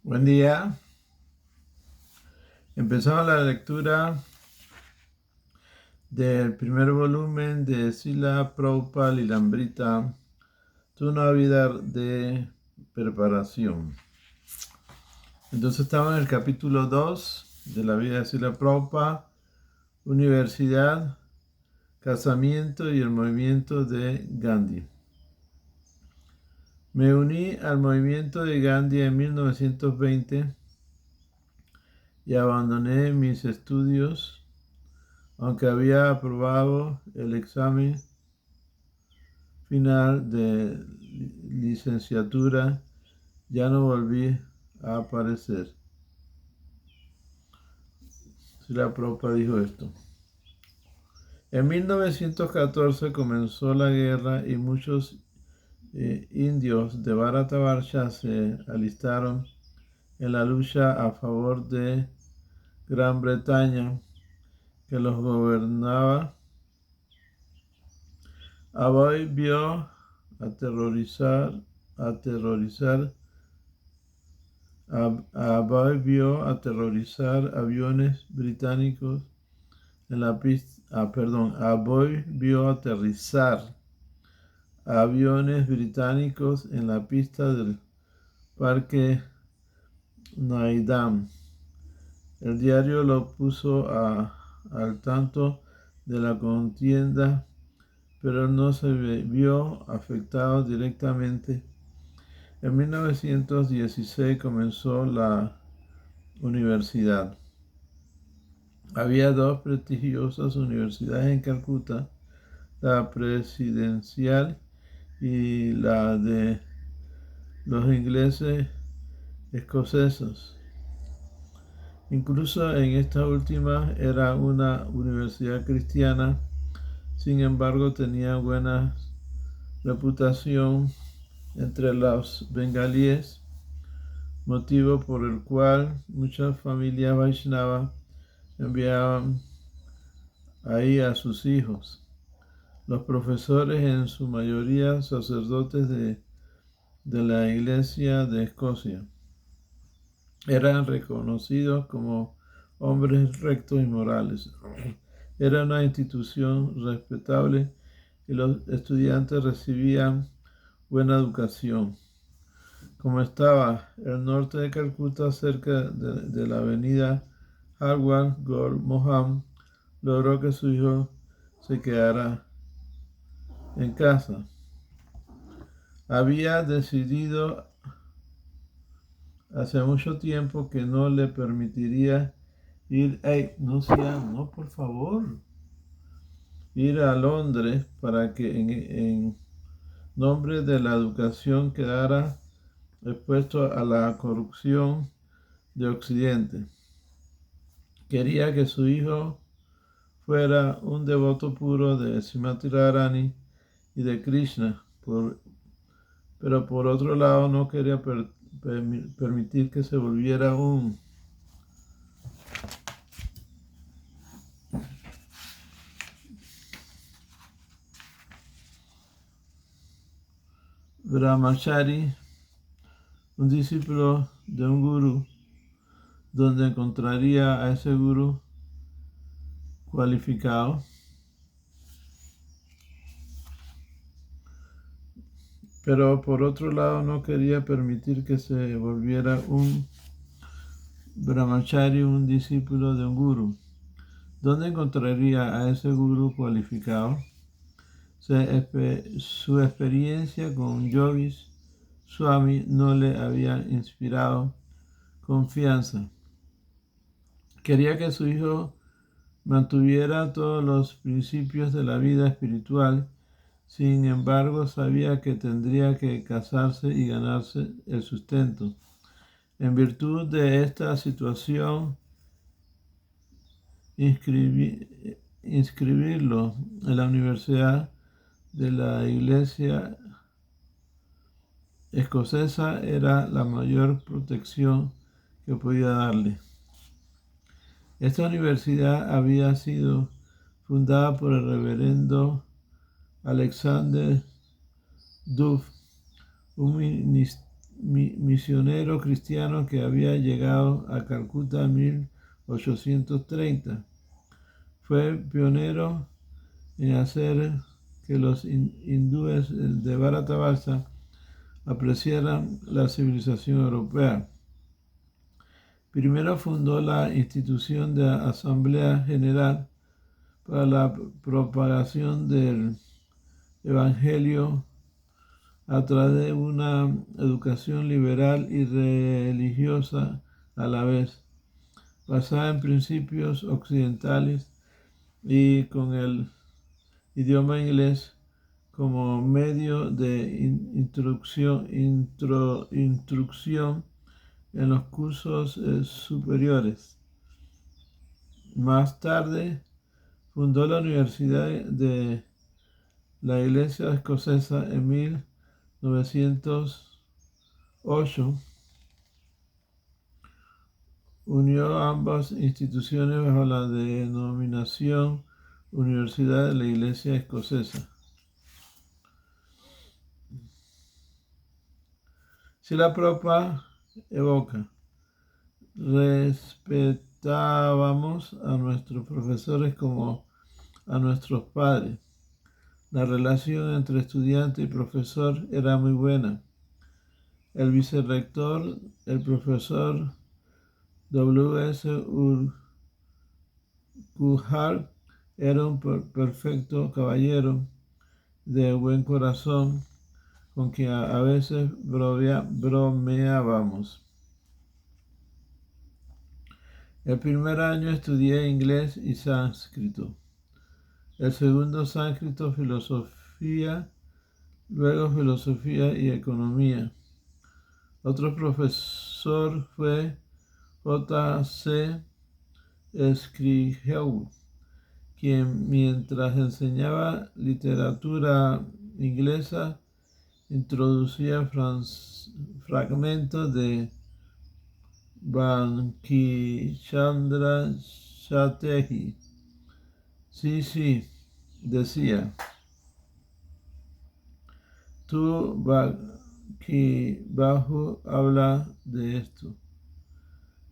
Buen día. Empezamos la lectura del primer volumen de Srila Prabhupada Lilamrita, una vida de preparación. Entonces estamos en el capítulo 2 de la vida de Srila Prabhupada, universidad, casamiento y el movimiento de Gandhi. Me uní al movimiento de Gandhi en 1920 y abandoné mis estudios, aunque había aprobado el examen final de licenciatura, ya no volví a aparecer. Srila Prabhupada dijo esto. En 1914 comenzó la guerra y muchos indios de Bharatavarsha se alistaron en la lucha a favor de Gran Bretaña, que los gobernaba. Abhay vio aterrorizar aviones británicos en la pista. Abhay vio aterrizar aviones británicos en la pista del Parque Naidam. El diario lo puso al tanto de la contienda, pero no se vio afectado directamente. En 1916 comenzó la universidad. Había dos prestigiosas universidades en Calcuta, la presidencial y la de los ingleses escoceses. Incluso en esta última era una universidad cristiana, sin embargo tenía buena reputación entre los bengalíes, motivo por el cual muchas familias Vaishnava enviaban ahí a sus hijos. Los profesores, en su mayoría sacerdotes de la Iglesia de Escocia, eran reconocidos como hombres rectos y morales. Era una institución respetable y los estudiantes recibían buena educación. Como estaba el norte de Calcuta, cerca de la avenida Harwar, Gor Moham logró que su hijo se quedara en casa. Había decidido hace mucho tiempo que no le permitiría ir, por favor, ir a Londres para que en nombre de la educación quedara expuesto a la corrupción de Occidente. Quería que su hijo fuera un devoto puro de Srimati Radharani y de Krishna, pero por otro lado no quería permitir que se volviera un brahmachari, un discípulo de un gurú, donde encontraría a ese gurú cualificado, pero por otro lado no quería permitir que se volviera un brahmachari, un discípulo de un gurú. ¿Dónde encontraría a ese gurú cualificado? Su experiencia con yogis Swami no le había inspirado confianza. Quería que su hijo mantuviera todos los principios de la vida espiritual. Sin embargo, sabía que tendría que casarse y ganarse el sustento. En virtud de esta situación, inscribirlo en la universidad de la Iglesia escocesa era la mayor protección que podía darle. Esta universidad había sido fundada por el reverendo Alexander Duff, un misionero cristiano que había llegado a Calcuta en 1830. Fue pionero en hacer que los hindúes de Bharatavarsa apreciaran la civilización europea. Primero fundó la institución de Asamblea General para la propagación del Evangelio a través de una educación liberal y religiosa a la vez, basada en principios occidentales y con el idioma inglés como medio de instrucción en los cursos superiores. Más tarde fundó la Universidad de la Iglesia Escocesa en 1908. Unió ambas instituciones bajo la denominación Universidad de la Iglesia Escocesa. Srila Prabhupada evoca: respetábamos a nuestros profesores como a nuestros padres. La relación entre estudiante y profesor era muy buena. El vicerrector, el profesor W.S. Urquhart, era un perfecto caballero de buen corazón con quien a veces bromeábamos. El primer año estudié inglés y sánscrito. El segundo sánscrito, filosofía, luego filosofía y economía. Otro profesor fue J.C. Scrihew, quien mientras enseñaba literatura inglesa introducía fragmentos de Bankichandra Chaterjee. Sí, decía: tú, Bajo, habla de esto.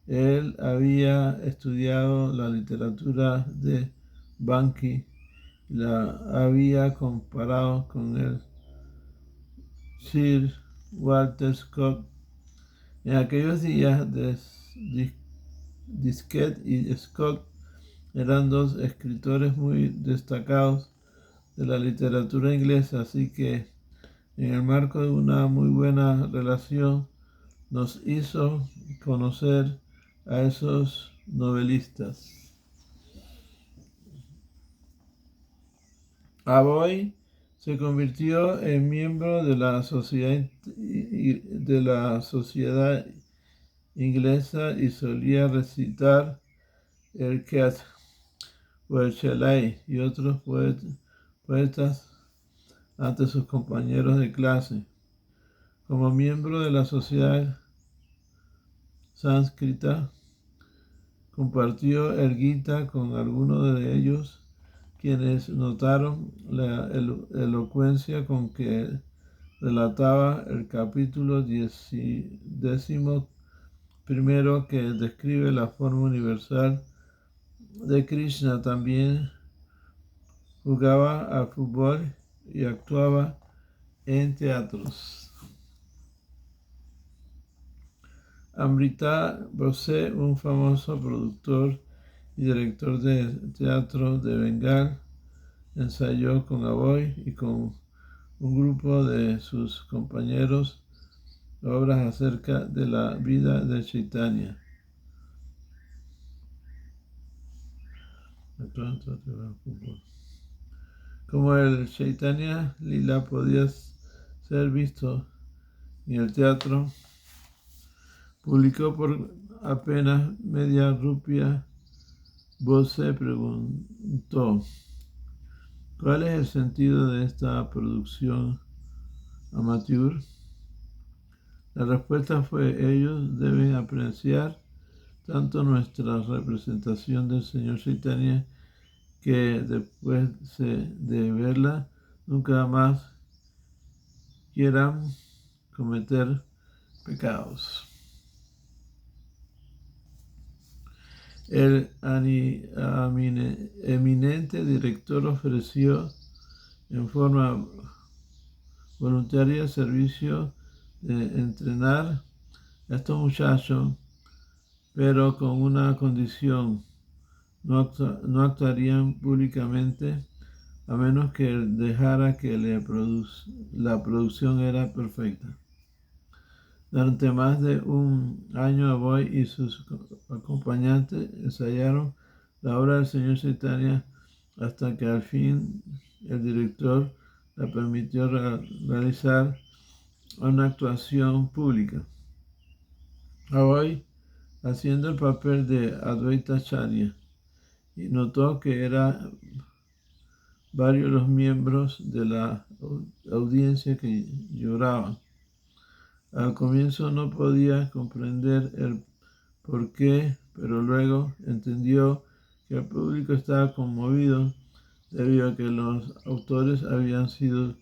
Él había estudiado la literatura de Banki y la había comparado con el Sir Walter Scott. En aquellos días, Dickens y Scott eran dos escritores muy destacados de la literatura inglesa, así que en el marco de una muy buena relación nos hizo conocer a esos novelistas. Aboy se convirtió en miembro de la sociedad inglesa y solía recitar el Keats o el Shelley y otros poetas ante sus compañeros de clase. Como miembro de la sociedad sánscrita, compartió el Gita con algunos de ellos, quienes notaron la elocuencia con que relataba el capítulo 11 que describe la forma universal de Krishna. También jugaba al fútbol y actuaba en teatros. Amrita Bose, un famoso productor y director de teatro de Bengal, ensayó con Aboy y con un grupo de sus compañeros obras acerca de la vida de Chaitanya. Como el Chaitanya Lila podía ser visto en el teatro, publicó por apenas media rupia. Bose preguntó: ¿cuál es el sentido de esta producción amateur? La respuesta fue: ellos deben apreciar tanto nuestra representación del Señor Chaitanya que después de verla nunca más quieran cometer pecados. El eminente director ofreció en forma voluntaria el servicio de entrenar a estos muchachos, pero con una condición: no actuarían públicamente a menos que él dejara que la producción era perfecta. Durante más de un año, Aboy y sus acompañantes ensayaron la obra del señor Chaitanya hasta que al fin el director le permitió realizar una actuación pública. Aboy, haciendo el papel de Advaita Acharya, y notó que eran varios los miembros de la audiencia que lloraban. Al comienzo no podía comprender el por qué, pero luego entendió que el público estaba conmovido debido a que los autores habían sido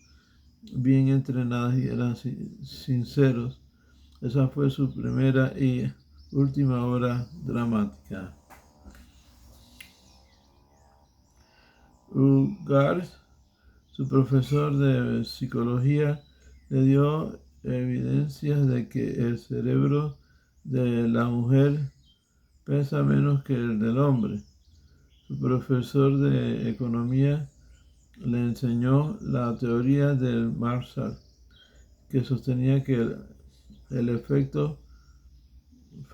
bien entrenados y eran sinceros. Esa fue su primera y última obra dramática. Ugars, su profesor de psicología, le dio evidencias de que el cerebro de la mujer pesa menos que el del hombre. Su profesor de economía le enseñó la teoría del Marshall, que sostenía que el efecto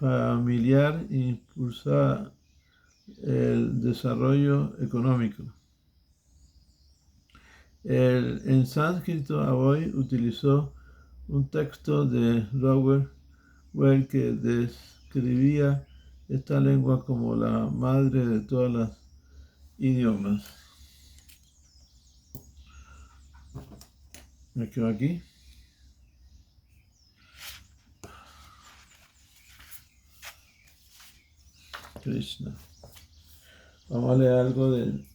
familiar impulsa el desarrollo económico. En sánscrito, Aboy utilizó un texto de Rowell que describía esta lengua como la madre de todos los idiomas. Me quedo aquí. Krishna. Vamos a leer algo del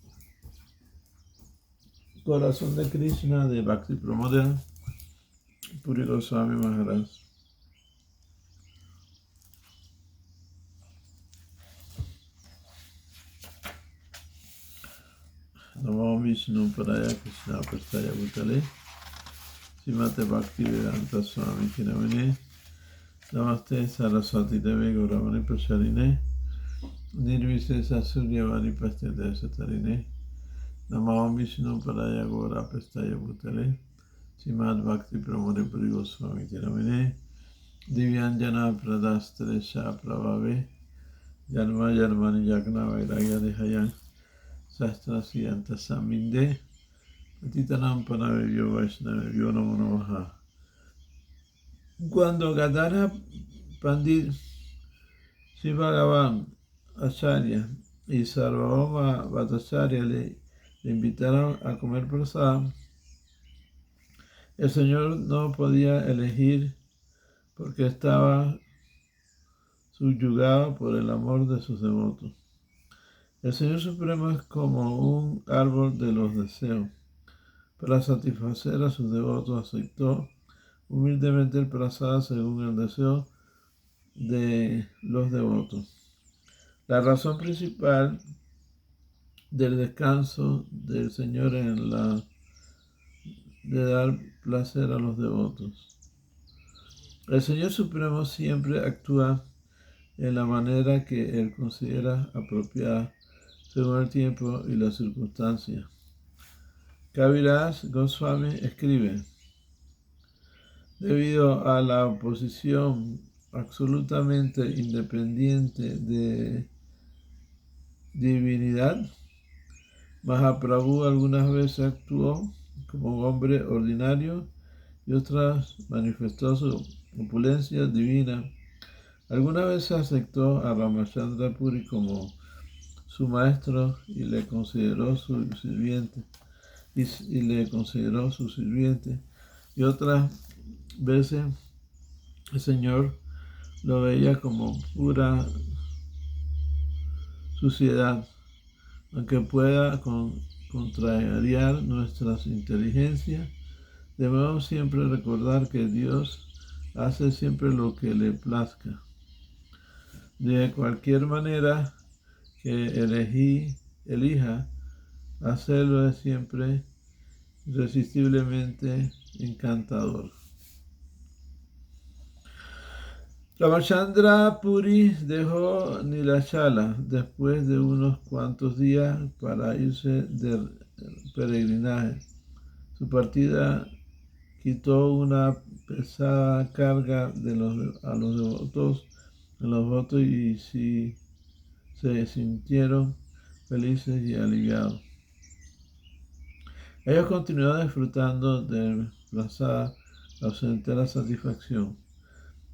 Corazón de Krishna de Bhakti Pramod Puri Goswami Maharaj. Namo Vishnu Paraya Krishna Prastaya Bhutale Srimate Bhakti Vedanta Swami Kinamine Namaste Saraswati Devi Gauravani Pracharine Nirvisesa Suryavani Pastyate Satarine Namo Vishnu Paraya Gaura Prastaya Bhutale Srimad Bhakti Pramod Puri Goswami Kinamine Divyanjana Pradastresha Prabhave Yarma Yarmani Yagna Vairagya Dehayan Sastra Siyanta Saminde Patitanam Panavebhyo Vaishnavebhyo Namo Namaha. Cuando Gadadhara Pandit Srivagavan Acharya y Sarvabhauma Bhattacharya le invitaron a comer prasada, el Señor no podía elegir porque estaba subyugado por el amor de sus devotos. El Señor Supremo es como un árbol de los deseos. Para satisfacer a sus devotos aceptó humildemente el prasada según el deseo de los devotos. La razón principal del descanso del Señor en la de dar placer a los devotos. El Señor Supremo siempre actúa en la manera que Él considera apropiada según el tiempo y las circunstancias. Kaviraj Goswami escribe: debido a la posición absolutamente independiente de divinidad, Mahaprabhu algunas veces actuó como un hombre ordinario y otras manifestó su opulencia divina. Algunas veces aceptó a Ramachandra Puri como su maestro y le consideró su sirviente. Y otras veces el Señor lo veía como pura suciedad, aunque pueda contrariar nuestras inteligencias. Debemos siempre recordar que Dios hace siempre lo que le plazca. De cualquier manera que elija, hacerlo es siempre irresistiblemente encantador. Ramachandra Puri dejó Nilachala después de unos cuantos días para irse de peregrinaje. Su partida quitó una pesada carga a los devotos en los votos y se sintieron felices y aliviados. Ellos continuaron disfrutando de la entera satisfacción.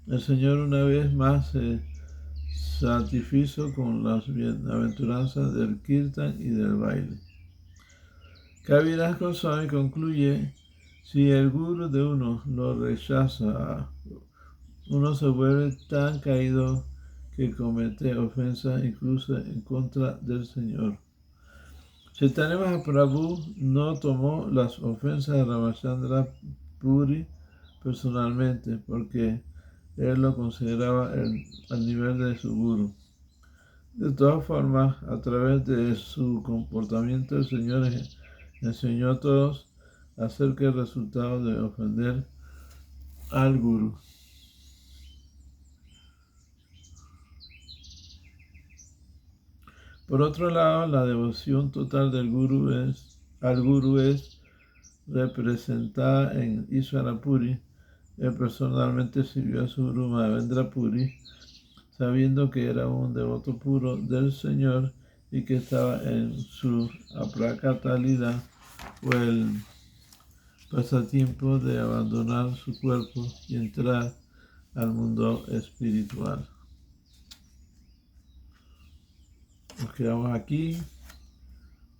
El Señor una vez más se satisfizo con las bienaventuranzas del kirtan y del baile. Kaviraj Goswami concluye: si el guru de uno lo rechaza, uno se vuelve tan caído que comete ofensas incluso en contra del Señor. Chaitanya Mahaprabhu no tomó las ofensas de Ramachandra Puri personalmente porque él lo consideraba al nivel de su guru. De todas formas, a través de su comportamiento, el Señor enseñó a todos acerca del resultado de ofender al guru. Por otro lado, la devoción total del al guru es representada en Ishvara Puri. Él personalmente sirvió a su guru Mahavendra Puri, sabiendo que era un devoto puro del Señor y que estaba en su aprakatalila, o el pasatiempo de abandonar su cuerpo y entrar al mundo espiritual. Nos quedamos aquí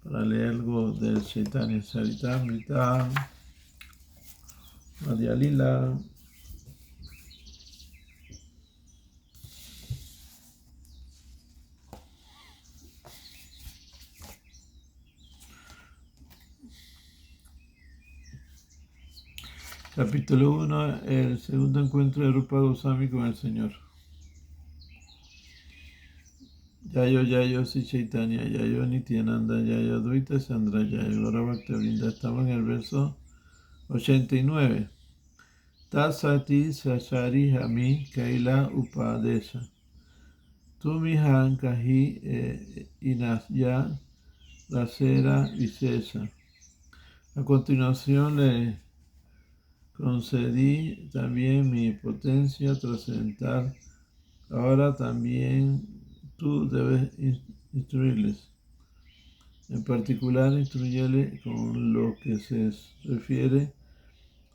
para leer algo del Chaitanya Charitamrita, Madhya Lila. Capítulo 1, el segundo encuentro de Rupa Goswami con el Señor. Yayo Si Chaitanya, Yayo Nityananda, Yayo Advaita Chandra, Yayo Gaura Bhakta-vrinda. Estamos en el verso 89. Tasati Sachari Hami Kaila Upadesha. Tumihan Kahi Inasya Rasera Visesa. A continuación le concedí también mi potencia trascendental. Ahora también tú debes instruirles. En particular, instruyele con lo que se refiere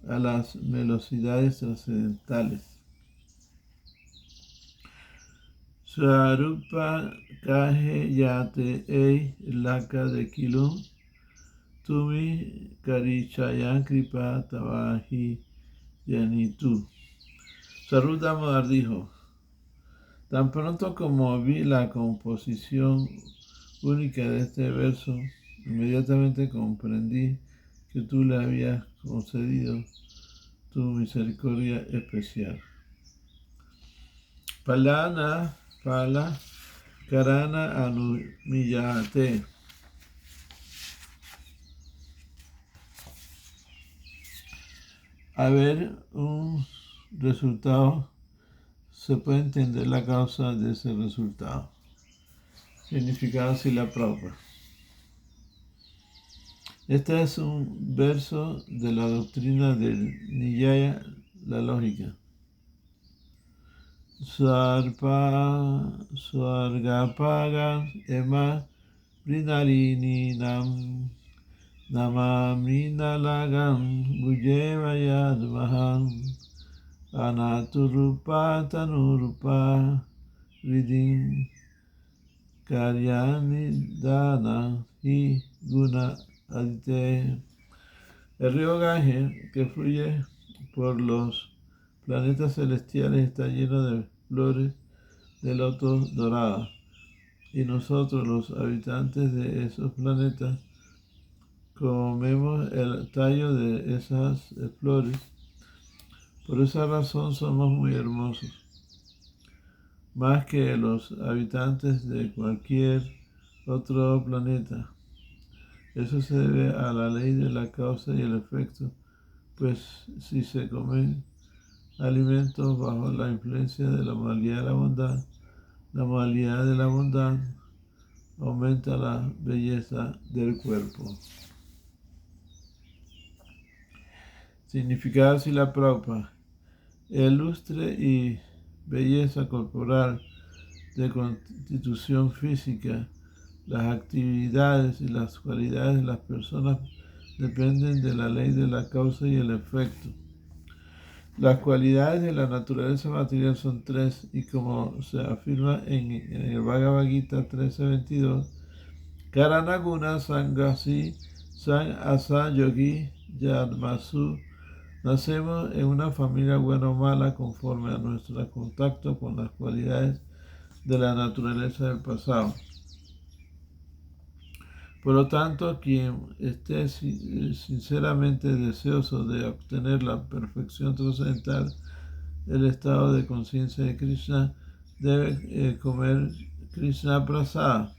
a las velocidades trascendentales. Swarupa kahe yate ei laka de kilum. Tumi Karichayan Kripa Tavahi Yanitu. Sarut Damodar dijo: tan pronto como vi la composición única de este verso, inmediatamente comprendí que tú le habías concedido tu misericordia especial. Palana Pala Karana Anumiyate. A ver un resultado, se puede entender la causa de ese resultado. Significado Srila Prabhupada. Este es un verso de la doctrina del Niyaya, la lógica. Swargapaga ema Brinarini nam Namaminalagam Bujeva Yadmaham Anaturupa Tanurupa Vidin Karyani Dana y Guna Adite. El río Ganges, que fluye por los planetas celestiales, está lleno de flores de loto doradas, y nosotros, los habitantes de esos planetas, comemos el tallo de esas flores. Por esa razón somos muy hermosos, más que los habitantes de cualquier otro planeta. Eso se debe a la ley de la causa y el efecto, pues si se comen alimentos bajo la influencia de la modalidad de la modalidad de la bondad aumenta la belleza del cuerpo. Significado Srila Prabhupada. El lustre y belleza corporal de constitución física, las actividades y las cualidades de las personas dependen de la ley de la causa y el efecto. Las cualidades de la naturaleza material son tres, y como se afirma en el Bhagavad Gita 13:22, Karanaguna Sangasi Sang Asa Yogi Yadmasu. Nacemos en una familia buena o mala conforme a nuestro contacto con las cualidades de la naturaleza del pasado. Por lo tanto, quien esté sinceramente deseoso de obtener la perfección trascendental, el estado de conciencia de Krishna, debe comer Krishna Prasada.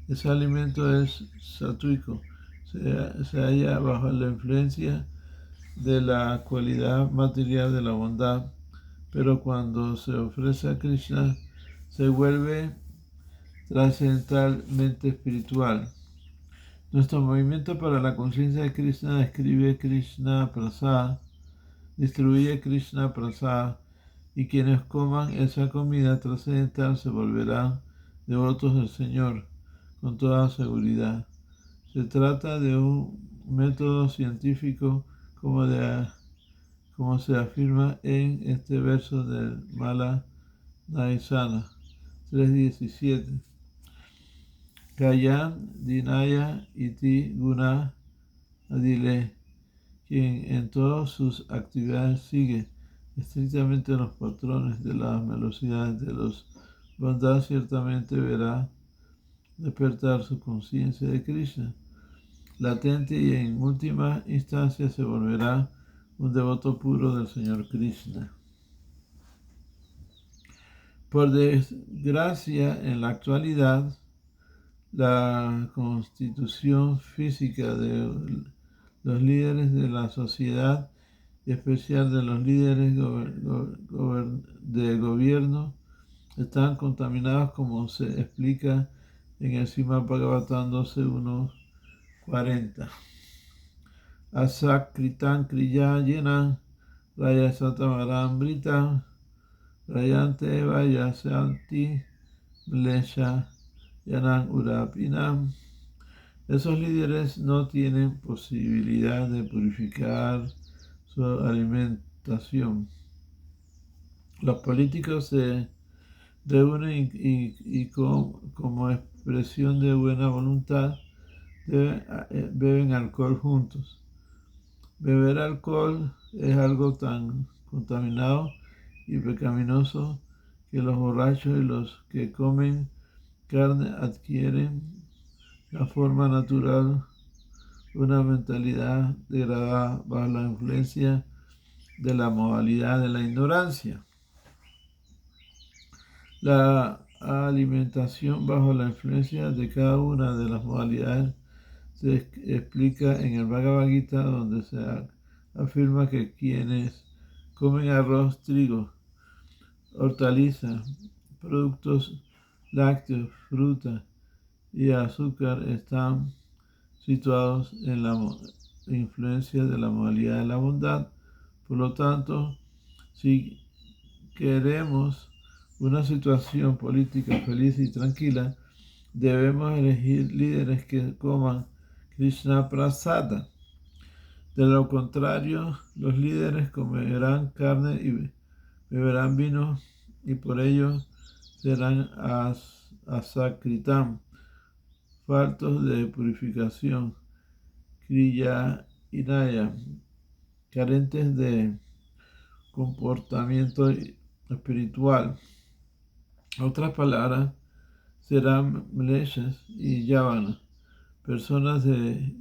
Ese alimento es satúico, se halla bajo la influencia de la cualidad material de la bondad, pero cuando se ofrece a Krishna, se vuelve trascendentalmente espiritual. Nuestro movimiento para la conciencia de Krishna describe Krishna Prasad, distribuye Krishna Prasad, y quienes coman esa comida trascendental se volverán devotos del Señor con toda seguridad. Se trata de un método científico como se afirma en este verso del Mala Naisana 3:17. Kayan Dinaya Iti Guna Adile, quien en todas sus actividades sigue estrictamente los patrones de las velocidades de los bondad, ciertamente verá despertar su conciencia de Krishna latente y en última instancia se volverá un devoto puro del Señor Krishna. Por desgracia, en la actualidad, la constitución física de los líderes de la sociedad, y especial de los líderes de gobierno, están contaminados, como se explica en el Srimad Bhagavatam 12:1-40. Asakritan kriya yena raya satamarambrita rayante vaya santi mlesha yanan urapinam. Esos líderes no tienen posibilidad de purificar su alimentación. Los políticos se reúnen y como expresión de buena voluntad beben alcohol juntos. Beber alcohol es algo tan contaminado y pecaminoso que los borrachos y los que comen carne adquieren la forma natural, una mentalidad degradada bajo la influencia de la modalidad de la ignorancia. La alimentación bajo la influencia de cada una de las modalidades se explica en el Bhagavad Gita, donde se afirma que quienes comen arroz, trigo, hortalizas, productos lácteos, fruta y azúcar están situados en la influencia de la modalidad de la bondad. Por lo tanto, si queremos una situación política feliz y tranquila, debemos elegir líderes que coman Krishna Prasada. De lo contrario, los líderes comerán carne y beberán vino, y por ello serán asakritam, faltos de purificación, kriya inaya, carentes de comportamiento espiritual. Otras palabras, serán mleshas y yavanas, personas de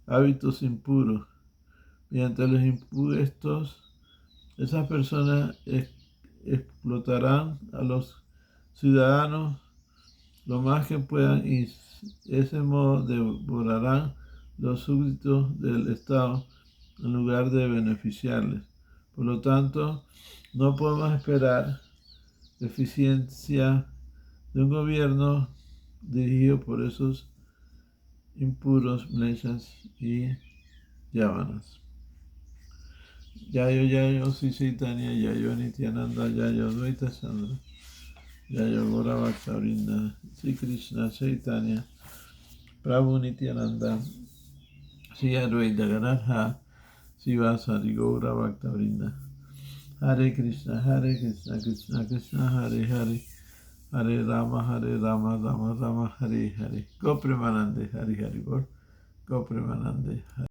hábitos impuros. Mediante los impuestos Esas personas explotarán a los ciudadanos lo más que puedan y de ese modo devorarán los súbditos del Estado en lugar de beneficiarles. Por lo tanto, no podemos esperar eficiencia de un gobierno dirigido por esos impuros, mlechas y yavanas. Yayo, Sri Chaitanya, Yayo, Nityananda, Yayo, Dvaita Chandra, Yayo, Gora Bhaktavrinda, Sri Krishna Chaitanya, Prabhu Nityananda, Sri Advaita Gadadhar, Srivasadi Gaura Bhaktavrinda. Hare Krishna, Krishna Krishna, Hare Hare, Hare Rama, Rama Rama, Hare Hare. Go Premanande, Hare Hare Bol. Go Premanande.